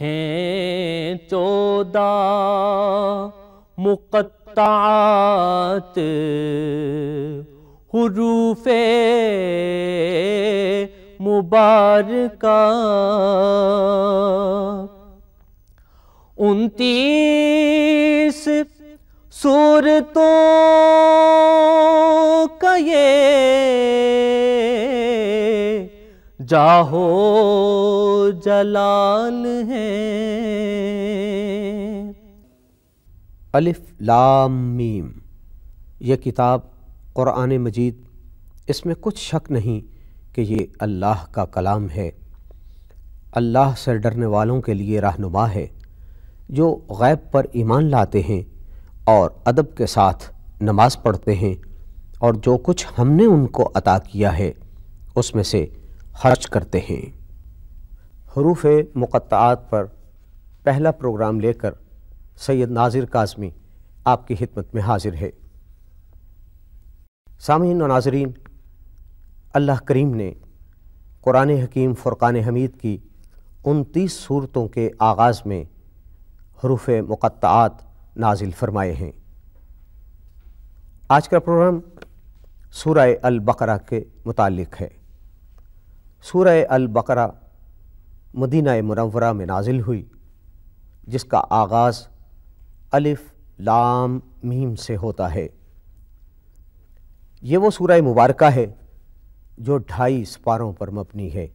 ہیں 14 مقطعات حروف مبارکہ، 29 سورتوں کا یہ جاہو جلال ہے۔ الف لام میم، یہ کتاب قرآن مجید، اس میں کچھ شک نہیں کہ یہ اللہ کا کلام ہے، اللہ سے ڈرنے والوں کے لیے رہنما ہے، جو غیب پر ایمان لاتے ہیں اور ادب کے ساتھ نماز پڑھتے ہیں، اور جو کچھ ہم نے ان کو عطا کیا ہے اس میں سے خرچ کرتے ہیں۔ حروف مقطعات پر پہلا پروگرام لے کر سید ناظر کاظمی آپ کی خدمت میں حاضر ہے۔ سامعین و ناظرین، اللہ کریم نے قرآن حکیم فرقان حمید کی 29 صورتوں کے آغاز میں حروف مقطعات نازل فرمائے ہیں۔ آج کا پروگرام سورہ البقرہ کے متعلق ہے۔ سورہ البقرہ مدینہ منورہ میں نازل ہوئی، جس کا آغاز الف لام میم سے ہوتا ہے۔ یہ وہ سورہ مبارکہ ہے جو 2.5 سپاروں پر مبنی ہے،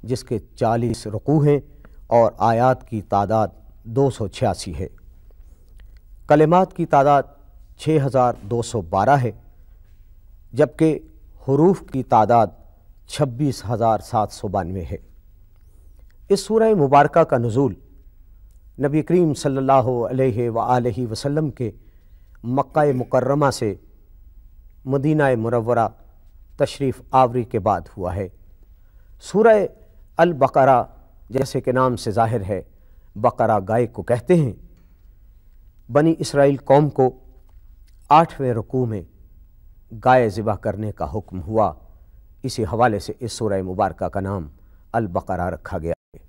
جس کے 40 رکوع ہیں اور آیات کی تعداد 286 ہے۔ کلمات کی تعداد 6212 ہے، جبکہ حروف کی تعداد 26792 ہے۔ اس سورہ مبارکہ کا نزول نبی کریم صلی اللہ علیہ وآلہ وسلم کے مکہ مکرمہ سے مدینہ منورہ تشریف آوری کے بعد ہوا ہے۔ سورہ البقرہ جیسے کہ نام سے ظاہر ہے، بقرہ گائے کو کہتے ہیں۔ بنی اسرائیل قوم کو 8ویں رکوع میں گائے ذبح کرنے کا حکم ہوا، اسی حوالے سے اس سورہ مبارکہ کا نام البقرہ رکھا گیا ہے۔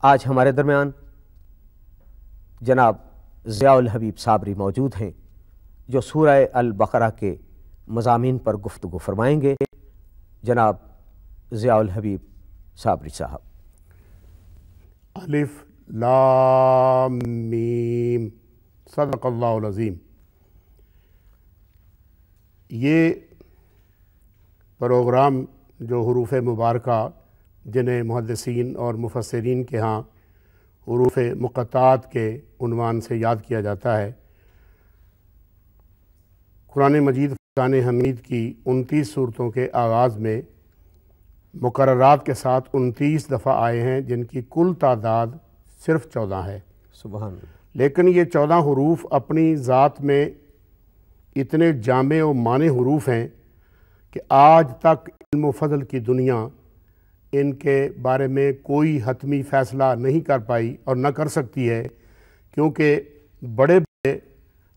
آج ہمارے درمیان جناب ضیاء الحبیب صابری موجود ہیں، جو سورہ البقرہ کے مضامین پر گفتگو فرمائیں گے۔ جناب ضیاء الحبیب صابری صاحب۔ الف لام میم، صدق اللہ العظیم۔ یہ پروگرام جو حروف مبارکہ، جنہیں محدثین اور مفسرین کے ہاں حروف مقطعات کے عنوان سے یاد کیا جاتا ہے، قرآن مجید فرقان حمید کی 29 صورتوں کے آغاز میں مقررات کے ساتھ 29 دفعہ آئے ہیں، جن کی کل تعداد صرف 14 ہے۔ سبحان اللہ۔ لیکن یہ 14 حروف اپنی ذات میں اتنے جامع و معنی حروف ہیں کہ آج تک علم و فضل کی دنیا ان کے بارے میں کوئی حتمی فیصلہ نہیں کر پائی اور نہ کر سکتی ہے، کیونکہ بڑے بڑے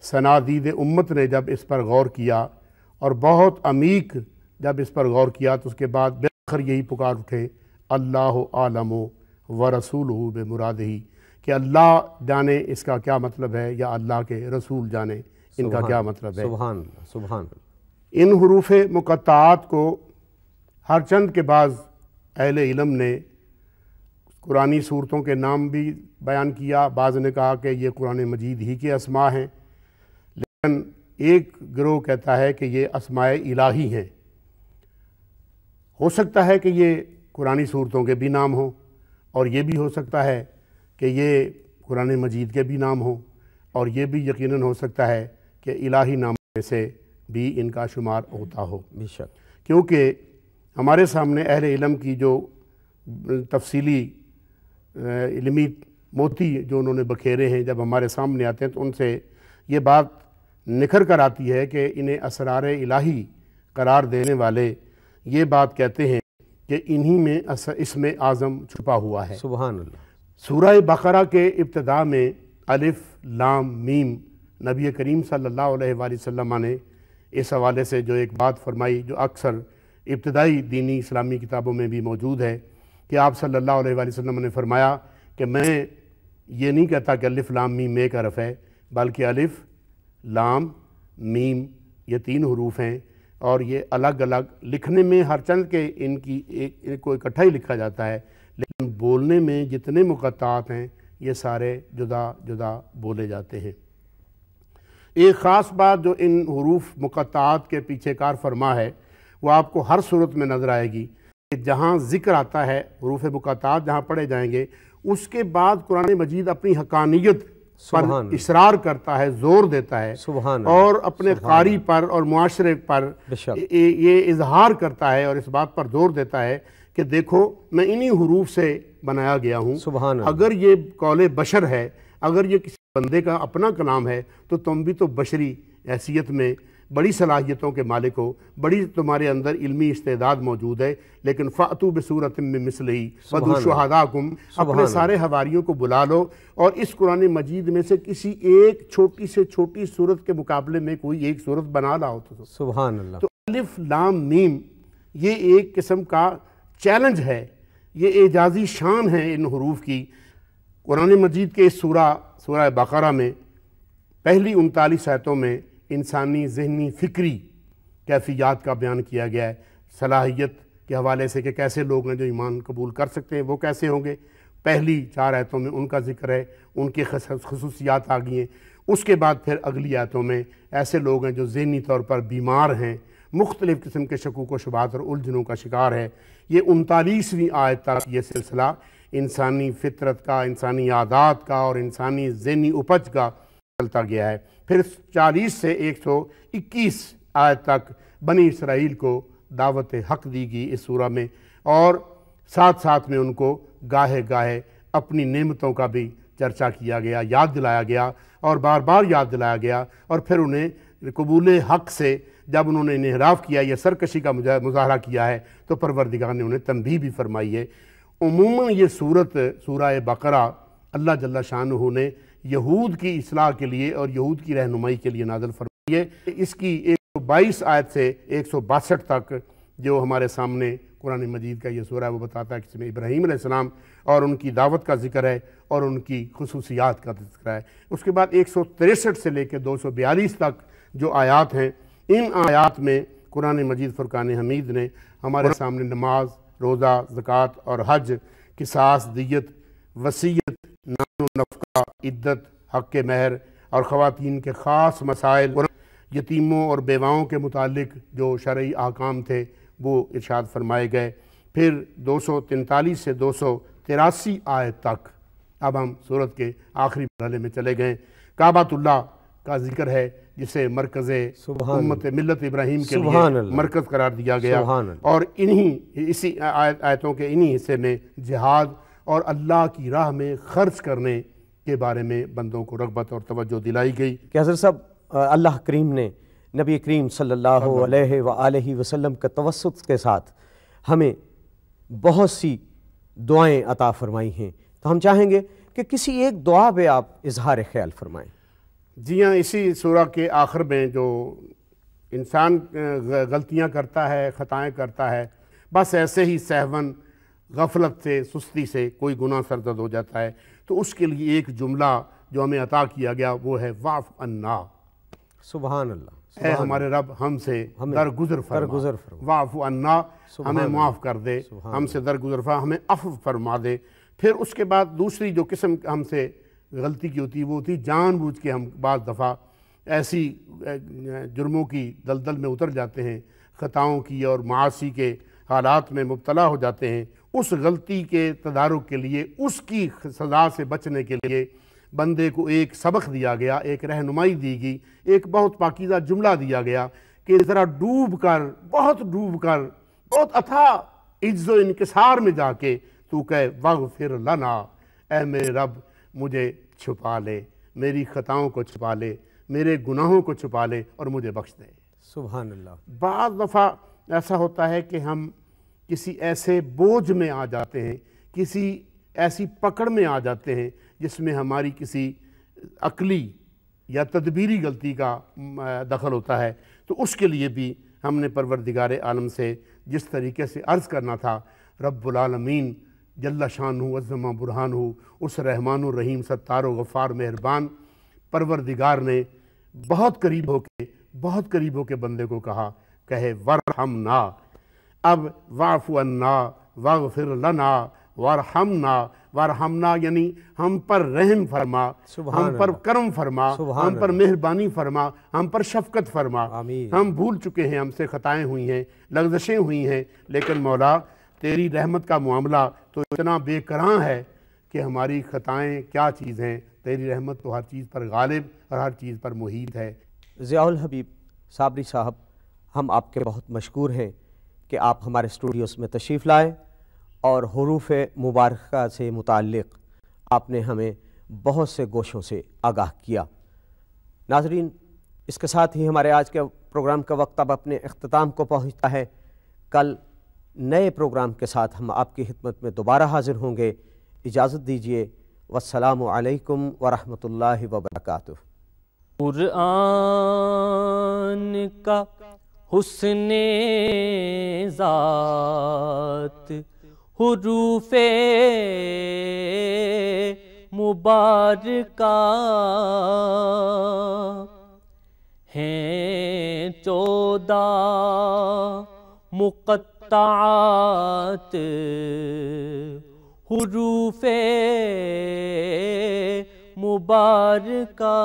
صنادید امت نے جب اس پر غور کیا اور بہت عمیق جب اس پر غور کیا تو اس کے بعد بالآخر یہی پکار اٹھے، اللہ عالم و رسولہ بمرادہ، کہ اللہ جانے اس کا کیا مطلب ہے، یا اللہ کے رسول جانے ان کا کیا مطلب ہے۔ سبحان اللہ، سبحان اللہ۔ ان حروف مقطعات کو ہر چند کے بعض اہل علم نے قرآنی صورتوں کے نام بھی بیان کیا، بعض نے کہا کہ یہ قرآن مجید ہی کے اسماء ہیں، لیکن ایک گروہ کہتا ہے کہ یہ اسماء الہی ہیں۔ ہو سکتا ہے کہ یہ قرآنی صورتوں کے بھی نام ہوں، اور یہ بھی ہو سکتا ہے کہ یہ قرآن مجید کے بھی نام ہوں، اور یہ بھی یقیناً ہو سکتا ہے کہ الہی نام میں سے بھی ان کا شمار ہوتا ہو۔ بے شک، کیونکہ ہمارے سامنے اہل علم کی جو تفصیلی علمی موتی جو انہوں نے بکھیرے ہیں، جب ہمارے سامنے آتے ہیں تو ان سے یہ بات نکھر کر آتی ہے کہ انہیں اسرار الہی قرار دینے والے یہ بات کہتے ہیں کہ انہی میں اسم اعظم چھپا ہوا ہے۔ سبحان اللہ۔ سورہ بقرہ کے ابتدا میں الف لام میم، نبی کریم صلی اللہ علیہ وآلہ وسلم نے اس حوالے سے جو ایک بات فرمائی، جو اکثر ابتدائی دینی اسلامی کتابوں میں بھی موجود ہے، کہ آپ صلی اللہ علیہ وآلہ وسلم نے فرمایا کہ میں یہ نہیں کہتا کہ الف لام میم ایک حرف ہے، بلکہ الف لام میم یہ 3 حروف ہیں، اور یہ الگ الگ لکھنے میں ہر چند کے ان کو اکٹھا ہی لکھا جاتا ہے، لیکن بولنے میں جتنے مقطعات ہیں یہ سارے جدا جدا بولے جاتے ہیں۔ ایک خاص بات جو ان حروف مقطعات کے پیچھے کار فرما ہے وہ آپ کو ہر صورت میں نظر آئے گی کہ جہاں ذکر آتا ہے حروف مقطعات جہاں پڑھے جائیں گے، اس کے بعد قرآن مجید اپنی حقانیت پر اصرار کرتا ہے، زور دیتا ہے، اور اپنے قاری پر اور معاشرے پر یہ اظہار کرتا ہے اور اس بات پر زور دیتا ہے کہ دیکھو میں انہی حروف سے بنایا گیا ہوں۔ اگر یہ قول بشر ہے، اگر یہ کسی بندے کا اپنا کلام ہے، تو تم بھی تو بشری حیثیت میں بڑی صلاحیتوں کے مالک ہو، بڑی تمہارے اندر علمی استعداد موجود ہے، لیکن فَأْتُوا بِسُورَةٍ مِّن مِّثْلِهِ وَادْعُوا شُهَدَاءَكُمْ، اپنے سارے حواریوں کو بلا لو اور اس قرآن مجید میں سے کسی ایک چھوٹی سے چھوٹی صورت کے مقابلے میں کوئی ایک صورت بنا لاؤ۔ سبحان اللہ۔ تو الف لام میم یہ ایک قسم کا چیلنج ہے، یہ اعجازی شان ہے ان حروف کی۔ قرآن مجید کے اس سورہ بقرہ میں پہلی 39 آیتوں میں انسانی ذہنی فکری کیفیات کا بیان کیا گیا ہے، صلاحیت کے حوالے سے کہ کیسے لوگ ہیں جو ایمان قبول کر سکتے ہیں، وہ کیسے ہوں گے۔ پہلی 4 آیتوں میں ان کا ذکر ہے، ان کے خصوصیات آ گئی ہیں۔ اس کے بعد پھر اگلی آیتوں میں ایسے لوگ ہیں جو ذہنی طور پر بیمار ہیں، مختلف قسم کے شکوک و شبہات اور الجھنوں کا شکار ہے۔ یہ 39ویں آیت تک یہ سلسلہ انسانی فطرت کا، انسانی عادات کا اور انسانی ذہنی اپج کا چلتا گیا ہے۔ پھر 40 سے 121 آیت تک بنی اسرائیل کو دعوت حق دی گئی اس سورہ میں، اور ساتھ ساتھ میں ان کو گاہے گاہے اپنی نعمتوں کا بھی چرچا کیا گیا، یاد دلایا گیا اور بار بار یاد دلایا گیا، اور پھر انہیں قبول حق سے جب انہوں نے انحراف کیا، یہ سرکشی کا مظاہرہ کیا ہے، تو پروردگار نے انہیں تنبیہ بھی فرمائی ہے۔ عموماً یہ سورہ بقرہ اللہ جل شانہ نے یہود کی اصلاح کے لیے اور یہود کی رہنمائی کے لیے نازل فرمائی ہے۔ اس کی 122 آیت سے 162 تک جو ہمارے سامنے قرآن مجید کا یہ سورہ ہے، وہ بتاتا ہے کہ اس میں ابراہیم علیہ السلام اور ان کی دعوت کا ذکر ہے اور ان کی خصوصیات کا ذکر ہے۔ اس کے بعد 163 سے لے کے 242 تک جو آیات ہیں، ان آیات میں قرآن مجید فرقان حمید نے ہمارے سامنے نماز، روزہ، زکوٰۃ اور حج، قصاص، دیت، وصیت، نان و نفقہ، عدت، حق مہر اور خواتین کے خاص مسائل، یتیموں اور بیواؤں کے متعلق جو شرعی احکام تھے وہ ارشاد فرمائے گئے۔ پھر 243 سے 283 آیت تک اب ہم سورت کے آخری مرحلے میں چلے گئے۔ کعبۃ اللہ کا ذکر ہے جسے مرکز امت ملت ابراہیم کے لیے مرکز قرار دیا گیا، اور اسی آیتوں کے انہی حصے میں جہاد اور اللہ کی راہ میں خرچ کرنے کے بارے میں بندوں کو رغبت اور توجہ دلائی گئی کہ حضرت صاحب اللہ کریم نے نبی کریم صلی اللہ علیہ وآلہ وسلم کے توسط کے ساتھ ہمیں بہت سی دعائیں عطا فرمائی ہیں، تو ہم چاہیں گے کہ کسی ایک دعا پہ آپ اظہار خیال فرمائیں۔ جی ہاں، اسی سورہ کے آخر میں جو انسان غلطیاں کرتا ہے، خطائیں کرتا ہے، بس ایسے ہی سہون، غفلت سے، سستی سے کوئی گناہ سرزد ہو جاتا ہے، تو اس کے لیے ایک جملہ جو ہمیں عطا کیا گیا وہ ہے واعف عنا۔ سبحان اللہ۔ اے ہمارے رب ہم سے درگزر فرما، واعف عنا، ہمیں معاف کر دے، ہم سے درگزر فرما، ہمیں عفو فرما دے۔ پھر اس کے بعد دوسری جو قسم ہم سے غلطی کی ہوتی ہے وہ ہوتی جان بوجھ کے ہم بعض دفعہ ایسی جرموں کی دلدل میں اتر جاتے ہیں، خطاؤں کی اور معاصی کے حالات میں مبتلا ہو جاتے ہیں۔ اس غلطی کے تدارک کے لیے، اس کی سزا سے بچنے کے لیے بندے کو ایک سبق دیا گیا، ایک رہنمائی دی گئی، ایک بہت پاکیزہ جملہ دیا گیا کہ ذرا ڈوب کر، بہت اتھا عجز و انکسار میں جا کے تو کہے واغفر لنا، اے میرے رب مجھے چھپا لے، میری خطاؤں کو چھپا لے، میرے گناہوں کو چھپا لے اور مجھے بخش دے۔ سبحان اللہ۔ بعض دفعہ ایسا ہوتا ہے کہ ہم کسی ایسے بوجھ میں آ جاتے ہیں، کسی ایسی پکڑ میں آ جاتے ہیں جس میں ہماری کسی عقلی یا تدبیری غلطی کا دخل ہوتا ہے، تو اس کے لیے بھی ہم نے پروردگار عالم سے جس طریقے سے عرض کرنا تھا، رب العالمین جل شان ہو عظمہ برہان ہو، اس رحمان الرحیم ستار و غفار مہربان پروردگار نے بہت قریب ہو کے بندے کو کہا، کہے ورحمنا، اب واعف عنا واغفر لنا وارحمنا یعنی ہم پر رحم فرما، ہم پر کرم فرما، ہم پر مہربانی فرما، ہم پر شفقت فرما۔ ہم بھول چکے ہیں، ہم سے خطائیں ہوئی ہیں، لغزشیں ہوئی ہیں، لیکن مولا تیری رحمت کا معاملہ تو اتنا بے کراں ہے کہ ہماری خطائیں کیا چیز ہیں، تیری رحمت تو ہر چیز پر غالب اور ہر چیز پر محیط ہے۔ ضیاء الحبیب صابری صاحب، ہم آپ کے بہت مشکور ہیں کہ آپ ہمارے اسٹوڈیوز میں تشریف لائے اور حروف مبارکہ سے متعلق آپ نے ہمیں بہت سے گوشوں سے آگاہ کیا۔ ناظرین، اس کے ساتھ ہی ہمارے آج کے پروگرام کا وقت اب اپنے اختتام کو پہنچتا ہے۔ کل نئے پروگرام کے ساتھ ہم آپ کی خدمت میں دوبارہ حاضر ہوں گے۔ اجازت دیجیے، والسلام علیکم ورحمۃ اللہ وبرکاتہ۔ قرآن کا حسن ذات حروف مبارکہ ہیں 14 مقطعات حروف مبارکہ۔